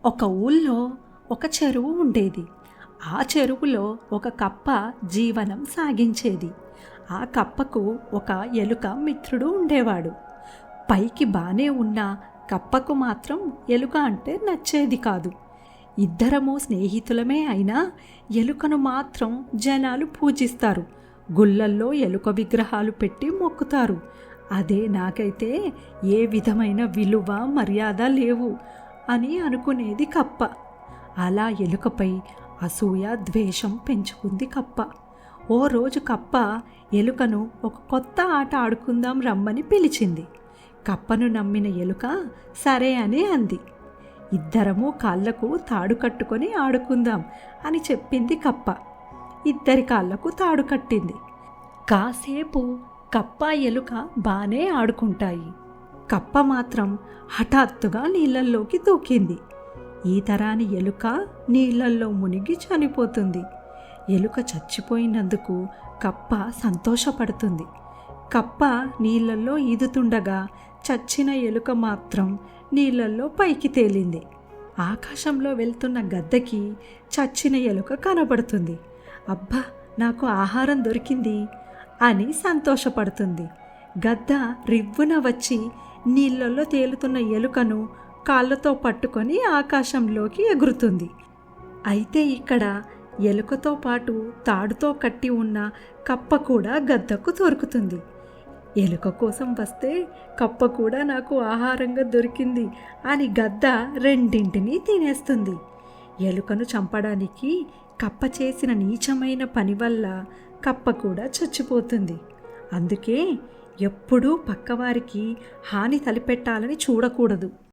ఒక ఊళ్ళో ఒక చెరువు ఉండేది. ఆ చెరువులో ఒక కప్ప జీవనం సాగించేది. ఆ కప్పకు ఒక ఎలుక మిత్రుడు ఉండేవాడు. పైకి బానే ఉన్న కప్పకు మాత్రం ఎలుక అంటే నచ్చేది కాదు. ఇద్దరము స్నేహితులమే అయినా ఎలుకను మాత్రం జనాలు పూజిస్తారు. గుళ్ళల్లో ఎలుక విగ్రహాలు పెట్టి మొక్కుతారు. అదే నాకైతే ఏ విధమైన విలువ మర్యాద లేవు అని అనుకునేది కప్ప. అలా ఎలుకపై అసూయ ద్వేషం పెంచుకుంది కప్ప. ఓ రోజు కప్ప ఎలుకను ఒక కొత్త ఆట ఆడుకుందాం రమ్మని పిలిచింది. కప్పను నమ్మిన ఎలుక సరే అని అంది. ఇద్దరము కాళ్లకు తాడు కట్టుకొని ఆడుకుందాం అని చెప్పింది కప్ప. ఇద్దరి కాళ్లకు తాడు కట్టింది. కాసేపు కప్ప ఎలుక బానే ఆడుకుంటాయి. కప్ప మాత్రం హఠాత్తుగా నీళ్ళల్లోకి దూకింది. ఈతరాని ఎలుక నీళ్ళల్లో మునిగి చనిపోతుంది. ఎలుక చచ్చిపోయినందుకు కప్ప సంతోషపడుతుంది. కప్ప నీళ్ళల్లో ఈదుతుండగా చచ్చిన ఎలుక మాత్రం నీళ్ళల్లో పైకి తేలింది. ఆకాశంలో వెళ్తున్న గద్దకి చచ్చిన ఎలుక కనబడుతుంది. అబ్బా, నాకు ఆహారం దొరికింది అని సంతోషపడుతుంది. గద్ద రివ్వున వచ్చి నీళ్ళల్లో తేలుతున్న ఎలుకను కాళ్ళతో పట్టుకొని ఆకాశంలోకి ఎగురుతుంది. అయితే ఇక్కడ ఎలుకతో పాటు తాడుతో కట్టి ఉన్న కప్ప కూడా గద్దకు దొరుకుతుంది. ఎలుక కోసం వస్తే కప్ప కూడా నాకు ఆహారంగా దొరికింది అని గద్ద రెండింటినీ తినేస్తుంది. ఎలుకను చంపడానికి కప్ప చేసిన నీచమైన పని వల్ల కప్ప కూడా చచ్చిపోతుంది. అందుకే ఎప్పుడూ పక్కవారికి హాని తలపెట్టాలని చూడకూడదు.